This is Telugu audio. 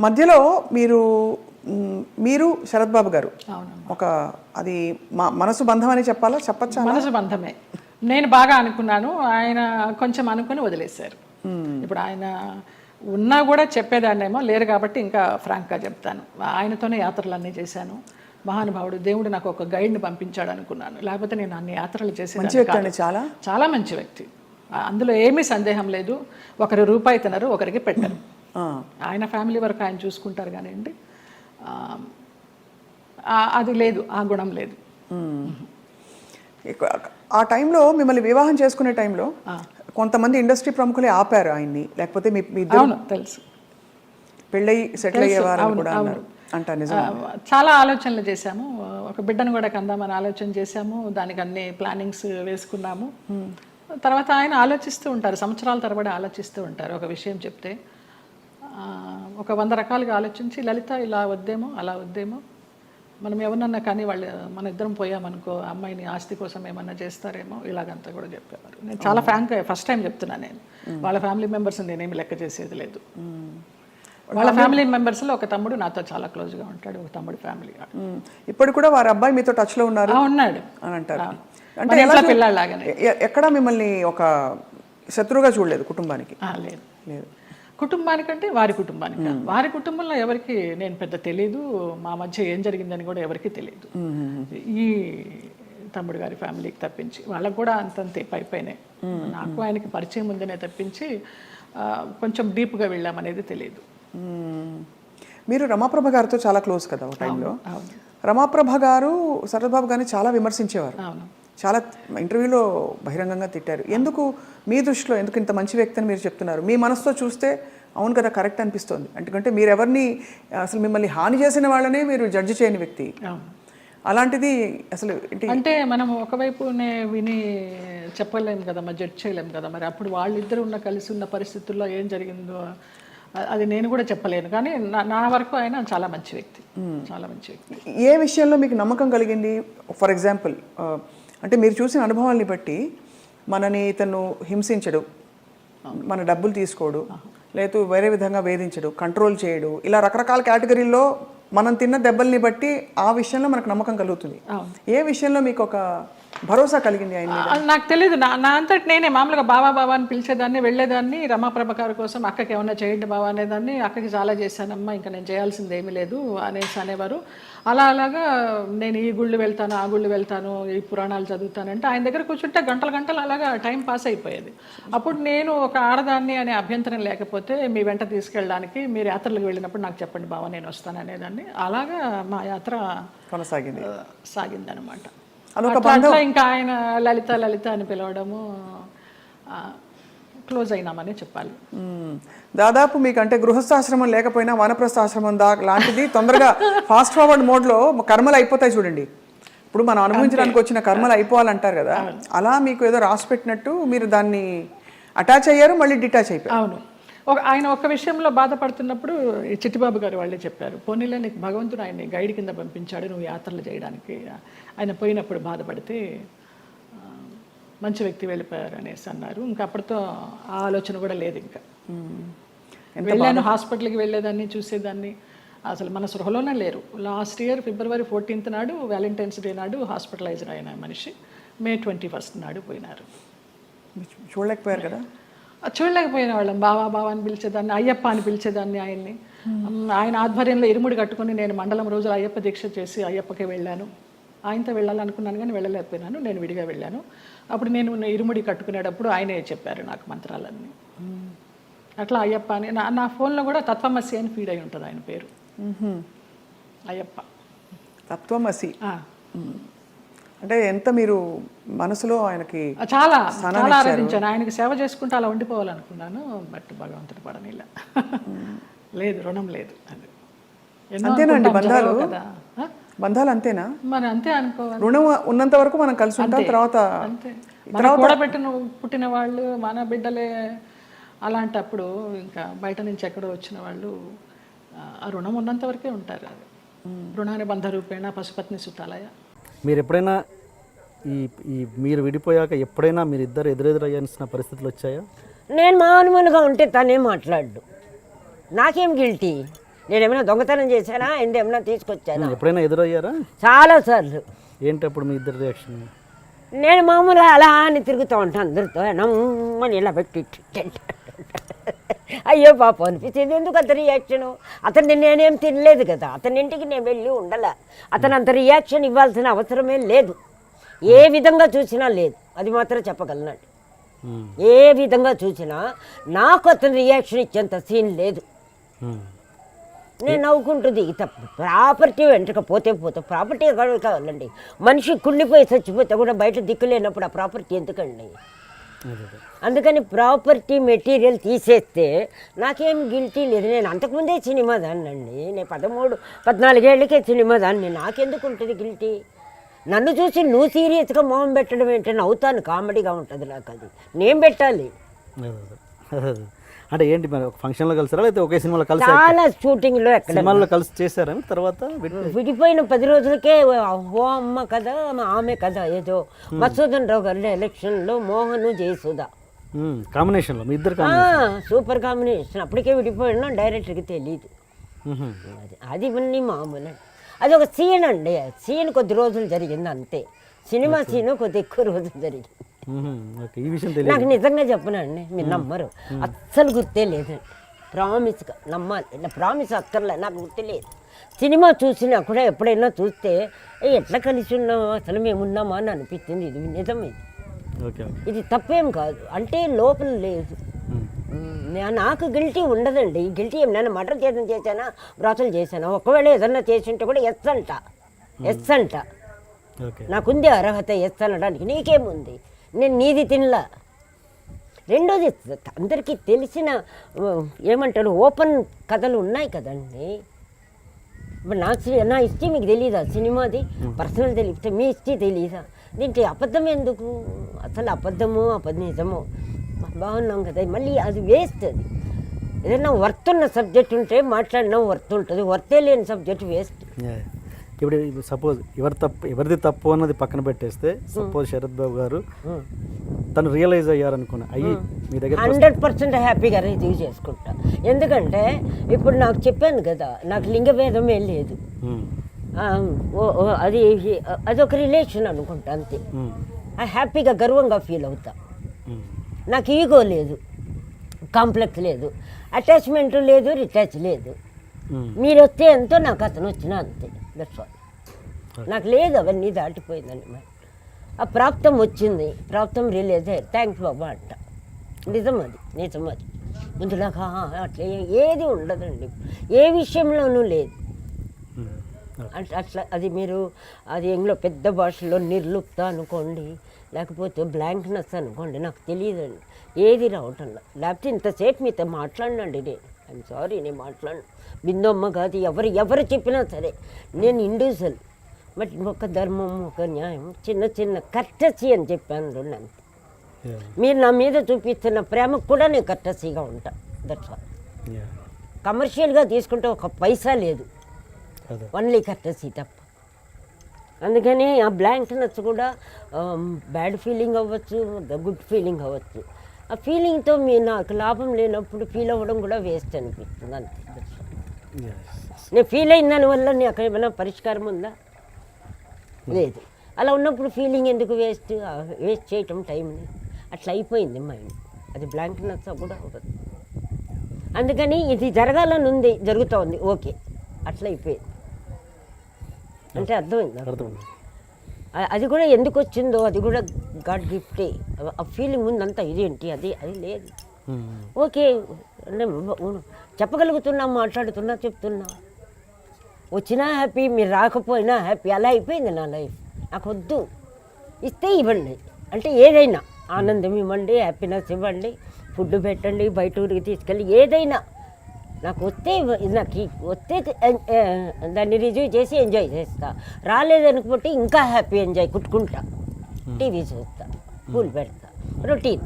మధ్యలో మీరు మీరు శరత్ బాబు గారు ఒక అది మనసు బంధం అని చెప్పాలా, చెప్పచ్చా? మనసు బంధమే. నేను బాగా అనుకున్నాను, ఆయన కొంచెం అనుకుని వదిలేశారు. ఇప్పుడు ఆయన ఉన్నా కూడా చెప్పేదాన్నేమో, లేరు కాబట్టి ఇంకా ఫ్రాంక్గా చెప్తాను. ఆయనతోనే యాత్రలన్నీ చేశాను. మహానుభావుడు, దేవుడు నాకు ఒక గైడ్ని పంపించాడు అనుకున్నాను, లేకపోతే నేను అన్ని యాత్రలు చేసేదాన్ని. చాలా చాలా మంచి వ్యక్తి, అందులో ఏమీ సందేహం లేదు. ఒకరు రూపాయి తినరు, ఒకరికి పెట్టరు. ఆయన ఫ్యామిలీ వరకు ఆయన చూసుకుంటారు కానివ్వండి, అది లేదు, ఆ గుణం లేదు. ఆ టైంలో మిమ్మల్ని వివాహం చేసుకునే టైంలో కొంతమంది ఇండస్ట్రీ ప్రముఖులే ఆపారు ఆయన్ని, లేకపోతే మీ తెలుసు పెళ్ళయి సెటిల్ అయ్యేవారు కూడా అంట. నిజం, చాలా ఆలోచనలు చేశాము. ఒక బిడ్డను కూడా కందామని ఆలోచన చేశాము, దానికి అన్ని ప్లానింగ్స్ వేసుకున్నాము. తర్వాత ఆయన ఆలోచిస్తూ ఉంటారు, సంవత్సరాల తరబడి ఆలోచిస్తూ ఉంటారు. ఒక విషయం చెప్తే ఒక 100 రకాలుగా ఆలోచించి, లలిత ఇలా వద్దేమో, అలా వద్దేమో, మనం ఎవరన్నా కానీ వాళ్ళు మన ఇద్దరం పోయామనుకో, అమ్మాయిని ఆస్తి కోసం ఏమన్నా చేస్తారేమో, ఇలాగంతా కూడా చెప్పేవారు. నేను చాలా ఫ్రాంక్గా ఫస్ట్ టైం చెప్తున్నా. నేను వాళ్ళ ఫ్యామిలీ మెంబర్స్ నేనేమి లెక్క చేసేది లేదు. వాళ్ళ ఫ్యామిలీ మెంబర్స్లో ఒక తమ్ముడు నాతో చాలా క్లోజ్గా ఉంటాడు, ఒక తమ్ముడు ఫ్యామిలీ. ఇప్పుడు కూడా వారి అబ్బాయి మీతో టచ్లో ఉన్నాడు ఉన్నాడు అని అంటారు. అంటే పిల్లలాగానే ఎక్కడా మిమ్మల్ని ఒక శత్రువుగా చూడలేదు కుటుంబానికి? లేదు లేదు, కుటుంబానికంటే వారి కుటుంబానికి. వారి కుటుంబంలో ఎవరికి నేను పెద్ద తెలీదు, మా మధ్య ఏం జరిగిందని కూడా ఎవరికి తెలియదు. ఈ తమ్ముడు గారి ఫ్యామిలీకి తప్పించి వాళ్ళకు కూడా అంతంతే పైపైనే. నాకు ఆయనకి పరిచయం ఉందనే తప్పించి కొంచెం డీప్గా వెళ్ళామనేది తెలియదు. మీరు రమాప్రభ గారితో చాలా క్లోజ్ కదా ఒక టైంలో. రమాప్రభ గారు శరత్ బాబు గారిని చాలా విమర్శించేవారు, చాలా ఇంటర్వ్యూలో బహిరంగంగా తిట్టారు. ఎందుకు మీ దృష్టిలో ఎందుకు ఇంత మంచి వ్యక్తి అని మీరు చెప్తున్నారు? మీ మనసుతో చూస్తే అవును కదా, కరెక్ట్ అనిపిస్తుంది. ఎందుకంటే మీరు ఎవరిని అసలు మిమ్మల్ని హాని చేసిన వాళ్ళనే మీరు జడ్జి చేయని వ్యక్తి. అలాంటిది అసలు అంటే మనం ఒకవైపునే విని చెప్పలేము కదా, మరి జడ్జ్ చేయలేము కదా. మరి అప్పుడు వాళ్ళిద్దరు కలిసి ఉన్న పరిస్థితుల్లో ఏం జరిగిందో అది నేను కూడా చెప్పలేను. కానీ నా వరకు ఆయన చాలా మంచి వ్యక్తి, చాలా మంచి వ్యక్తి. ఏ విషయంలో మీకు నమ్మకం కలిగింది? ఫర్ ఎగ్జాంపుల్, అంటే మీరు చూసిన అనుభవాల్ని బట్టి మనని ఇతను హింసించడు, మన డబ్బులు తీసుకోడు, లేదు వేరే విధంగా వేధించడు, కంట్రోల్ చేయడు, ఇలా రకరకాల కేటగిరీల్లో మనం తిన్న దెబ్బల్ని బట్టి ఆ విషయంలో మనకు నమ్మకం కలుగుతుంది. ఏ విషయంలో మీకు ఒక భరోసా కలిగింది ఆయన? నాకు తెలియదు, నా అంతటి నేనే మామూలుగా బాబా బాబా అని పిలిచేదాన్ని, వెళ్ళేదాన్ని. రమాప్రభ గారి కోసం అక్కకి ఏమన్నా చేయండి బాబా అనేదాన్ని. అక్కకి చాలా చేశానమ్మా, ఇంకా నేను చేయాల్సింది ఏమీ లేదు అనేసి అనేవారు. అలాగా నేను ఈ గుళ్ళు వెళ్తాను, ఆ గుళ్ళు వెళ్తాను, ఈ పురాణాలు చదువుతానంటే ఆయన దగ్గర కూర్చుంటే గంటలు గంటలు అలాగా టైం పాస్ అయిపోయేది. అప్పుడు నేను ఒక ఆడదాన్ని అనే అభ్యంతరం లేకపోతే మీ వెంట తీసుకెళ్ళడానికి, మీరు యాత్రలకు వెళ్ళినప్పుడు నాకు చెప్పండి బాబా, నేను వస్తాను అనేదాన్ని. అలాగా మా యాత్ర సాగిందనమాట. అట్లా ఇంకా ఆయన లలిత లలిత అని పిలవడము, క్లోజ్ అయినామని చెప్పాలి. దాదాపు మీకు అంటే గృహస్థాశ్రమం లేకపోయినా వానప్రస్థాశ్రమం లాంటిది తొందరగా ఫాస్ట్ ఫార్వర్డ్ మోడ్లో కర్మలు అయిపోతాయి చూడండి. ఇప్పుడు మనం అనుభవించడానికి వచ్చిన కర్మలు అయిపోవాలంటారు కదా, అలా మీకు ఏదో రాసి పెట్టినట్టు మీరు దాన్ని అటాచ్ అయ్యారు, మళ్ళీ డిటాచ్ అయిపోయారు. అవును, ఆయన ఒక విషయంలో బాధపడుతున్నప్పుడు చిట్టిబాబు గారు వాళ్ళే చెప్పారు, పోనీలే నీకు భగవంతుడు ఆయన్ని గైడ్ కింద పంపించాడు నువ్వు యాత్రలు చేయడానికి. ఆయన పోయినప్పుడు బాధపడితే మంచి వ్యక్తి వెళ్ళిపోయారు అనేసి అన్నారు. ఇంకా అప్పటితో ఆ ఆలోచన కూడా లేదు. ఇంకా వెళ్ళాను, హాస్పిటల్కి వెళ్ళేదాన్ని, చూసేదాన్ని, అసలు మన సృహలోనే లేరు. లాస్ట్ ఇయర్ February 14th నాడు, వ్యాలంటైన్స్ డే నాడు హాస్పిటలైజ్డ్ అయిన మనిషి May 21st నాడు పోయినారు. చూడలేకపోయారు కదా? చూడలేకపోయిన వాళ్ళం. బావా బావా అని పిలిచేదాన్ని, అయ్యప్ప అని పిలిచేదాన్ని ఆయన్ని. ఆయన ఆధ్వర్యంలో ఇరుముడి కట్టుకుని నేను మండలం రోజులు అయ్యప్ప దీక్ష చేసి అయ్యప్పకే వెళ్ళాను. ఆయనతో వెళ్ళాలనుకున్నాను కానీ వెళ్ళలేకపోయినాను, నేను విడిగా వెళ్ళాను. అప్పుడు నేను ఇరుముడి కట్టుకునేటప్పుడు ఆయనే చెప్పారు నాకు మంత్రాలన్నీ. అట్లా అయ్యప్ప అని నా ఫోన్లో కూడా తత్వమసి అని ఫీడ్ అయి ఉంటుంది ఆయన పేరు, అయ్యప్ప తత్వమసి. అంటే ఎంత మీరు మనసులో ఆయనకి చాలా చాలా ఆరాధించాను. ఆయనకి సేవ చేసుకుంటూ అలా ఉండిపోవాలనుకున్నాను, బట్ భగవంతుడు పడనిలా. లేదు, రుణం లేదు. అది అంతేనండి, బంధాలు బంధాలు అంతేనా? మరి అంతే అనుకోవాలి. రుణం ఉన్నంత వరకు మనం కలిసి ఉంటాం, తర్వాత అంతే. కూడబెట్టిన పుట్టిన వాళ్ళు మన బిడ్డలే. అలాంటప్పుడు ఇంకా బయట నుంచి ఎక్కడో వచ్చిన వాళ్ళు ఆ రుణం ఉన్నంత వరకే ఉంటారు. అది రుణాన్ని బంధరూపేణ పశుపత్ని సుతాలయ. మీరు ఎప్పుడైనా మీరు విడిపోయాక ఎప్పుడైనా మీరిద్దరు ఎదురెదురయ్యాల్సిన పరిస్థితులు వచ్చాయా? నేను మామూలుగా ఉంటే తనే మాట్లాడు, నాకేం గిల్టీ? నేనేమైనా దొంగతనం చేశానా? ఏమైనా తీసుకొచ్చానా? ఎప్పుడైనా ఎదురయ్యారా? చాలాసార్లు. ఏంటి అప్పుడు మీ ఇద్దరు రియాక్షన్? నేను మామూలుగా అలా అని తిరుగుతూ ఉంటాను అందరితో, నమ్మని ఇలా పెట్టి అయ్యో పాపం అనిపించింది. ఎందుకు అంత రియాక్షను? అతన్ని నేనేం తినలేదు కదా, అతని ఇంటికి నేను వెళ్ళి ఉండాల. అతను అంత రియాక్షన్ ఇవ్వాల్సిన అవసరమే లేదు, ఏ విధంగా చూసినా లేదు. అది మాత్రం చెప్పగలనండి. ఏ విధంగా చూసినా నాకు అతను రియాక్షన్ ఇచ్చేంత సీన్ లేదు. నేను నవ్వుకుంటుంది. ప్రాపర్టీ వెంటకపోతే ప్రాపర్టీ కావాలండి. మనిషి కుళ్ళిపోయి చచ్చిపోతే కూడా బయట దిక్కు లేనప్పుడు ఆ ప్రాపర్టీ ఎందుకండి? అందుకని ప్రాపర్టీ మెటీరియల్ తీసేస్తే నాకేం గిల్టీ లేదు. నేను అంతకుముందే సినిమా దాన్నండి. నేను 13-14 ఏళ్ళకే సినిమా దాన్ని. నాకెందుకు ఉంటుంది గిల్టీ? నన్ను చూసి నువ్వు సీరియస్గా మొహం పెట్టడం ఏంటి? నవ్వుతాను, కామెడీగా ఉంటుంది నాకు. అది నేను పెట్టాలి. అంటే ఏంటి మరి ఫంక్షన్లో కలిసారా లేకపోతే ఒకే సినిమాలో కలిసి? చాలా షూటింగ్లో ఎక్కడ సినిమాల్లో కలిసి చేశారా తర్వాత? విడిపోయిన 10 రోజులకే ఓ అమ్మ కదా ఆమె కదా ఏదో మధుసూదన్ రావు గారి ఎలక్షన్లో మోహన్ జయసుధ కాంబినేషన్లో మీ ఇద్దరు సూపర్ కాంబినేషన్. అప్పటికే విడిపోయినా డైరెక్టర్కి తెలియదు. అది ఇవన్నీ మామూలు. అది ఒక సీన్ అండి. సీన్ కొద్ది రోజులు జరిగింది అంతే. సినిమా సీన్ కొద్ది ఎక్కువ రోజులు జరిగింది. ఈ విషయం నాకు నిజంగా చెప్పనండి, మీరు నమ్మరు, అస్సలు గుర్తే లేదండి. ప్రామిస్గా నమ్మాలి. ఇలా ప్రామిస్ అక్కర్లే, నాకు గుర్తులేదు. సినిమా చూసినా కూడా ఎప్పుడైనా చూస్తే ఎట్లా కలిసి ఉన్నామా, అసలు మేము ఉన్నామా అని అనిపించింది. ఇది నిజం. ఇది తప్పేం కాదు, అంటే లోపల లేదు. నాకు గిల్టీ ఉండదండి. గిల్టీ ఏమైనా మర్డర్ చేశానా, బ్రాతలు చేశానా? ఒకవేళ ఏదన్నా చేసి ఉంటే కూడా ఎస్ అంట. నాకుంది అర్హత ఎస్ అనడానికి. నీకేముంది? నేను నీది తినలా. రెండోది, అందరికీ తెలిసిన ఏమంటారు ఓపెన్ కథలు ఉన్నాయి కదండి. ఇప్పుడు నా హిస్టరీ మీకు తెలీదా? సినిమాది పర్సనల్ తెలిస్తే మీ హిస్టరీ తెలీదా? దీంట్లో అబద్ధం ఎందుకు? అసలు అబద్ధమో నిజమో బాగున్నాం కదా, మళ్ళీ అది వేస్ట్. అది ఏదైనా వర్త్ ఉన్న సబ్జెక్ట్ ఉంటే మాట్లాడినా వర్త్ ఉంటుంది, వర్తే లేని సబ్జెక్ట్ వేస్ట్. ఇప్పుడు సపోజ్ ఎవరిది తప్పు అన్నది పక్కన పెట్టేస్తే, సపోజ్ శరత్ బాబు గారు తను రియలైజ్ అయ్యారనుకున్నా అయ్యి మీ దగ్గర 100% హ్యాపీగా రిసీవ్ చేసుకుంటా. ఎందుకంటే ఇప్పుడు నాకు చెప్పాను కదా, నాకు లింగభేదమే లేదు. అది ఒక రిలేషన్ అనుకుంటా అంతే. హ్యాపీగా గర్వంగా ఫీల్ అవుతా. నాకు ఈగో లేదు, కాంప్లెక్స్ లేదు, అటాచ్మెంట్ లేదు, రిటాచ్ లేదు. మీరు వస్తే ఎంతో, నాకు అతను వచ్చినా అంతే. That's all. నాకు లేదు, అవన్నీ దాటిపోయిందండి. మరి ఆ ప్రాప్తం వచ్చింది, ప్రాప్తం రిలీజ్ అయ్యారు, థ్యాంక్స్ బాబా అంట. నిజం అది. ముందులాగా అట్లా ఏది ఉండదండి, ఏ విషయంలోనూ లేదు. అట్లా అది మీరు అది ఇంట్లో పెద్ద భాషలో నిర్లుప్త అనుకోండి, లేకపోతే బ్లాంక్నెస్ అనుకోండి, నాకు తెలియదండి. ఏది రావటంలో. లేకపోతే ఇంతసేపు మీతో మాట్లాడినండి నేను. ఐఎమ్ సారీ, నేను మాట్లాడను. బిందమ్మ కాదు, ఎవరు చెప్పినా సరే నేను ఇండివిజువల్. బట్ ఒక ధర్మం, ఒక న్యాయం, చిన్న కర్టసీ అని చెప్పాను నన్ను. మీరు నా మీద చూపిస్తున్న ప్రేమకు కూడా నేను కర్టసీగా ఉంటాను. That's all. కమర్షియల్గా తీసుకుంటే ఒక పైసా లేదు, ఓన్లీ కర్టసీ తప్ప. అందుకని ఆ బ్లాంక్నెస్ కూడా బ్యాడ్ ఫీలింగ్ అవ్వచ్చు, గుడ్ ఫీలింగ్ అవ్వచ్చు. ఆ ఫీలింగ్తో నాకు లాభం లేనప్పుడు ఫీల్ అవ్వడం కూడా వేస్ట్ అనిపిస్తుంది అంతే. నేను ఫీల్ అయిన దానివల్ల నాకు ఏమైనా పరిష్కారం ఉందా? లేదు. అలా ఉన్నప్పుడు ఫీలింగ్ ఎందుకు వేస్ట్ చేయటం టైంని? అట్లా అయిపోయింది మైండ్. అది బ్లాంక్నెస్ కూడా అవ్వదు. అందుకని ఇది జరగాలని ఉంది, జరుగుతూ ఓకే, అట్లా అయిపోయింది. అంటే అర్థమైంది. అది కూడా ఎందుకు వచ్చిందో అది కూడా గాడ్ గిఫ్టే. ఆ ఫీలింగ్ ఉందంతా ఇదేంటి అది లేదు. ఓకే అంటే చెప్పగలుగుతున్నా, మాట్లాడుతున్నా, చెప్తున్నా. వచ్చినా హ్యాపీ, మీరు రాకపోయినా హ్యాపీ. అలా అయిపోయింది నా లైఫ్. నాకు వద్దు, ఇస్తే ఇవ్వండి. అంటే ఏదైనా ఆనందం ఇవ్వండి, హ్యాపీనెస్ ఇవ్వండి, ఫుడ్ పెట్టండి, బయట ఊరికి తీసుకెళ్ళి, ఏదైనా నాకు వస్తే దాన్ని రిజీవ్ చేసి ఎంజాయ్ చేస్తా. రాలేదనుకుంటే ఇంకా హ్యాపీ ఎంజాయ్ కుట్టుకుంటా, టీవీ చూస్తా, పూలు పెడతా, రొటీన్.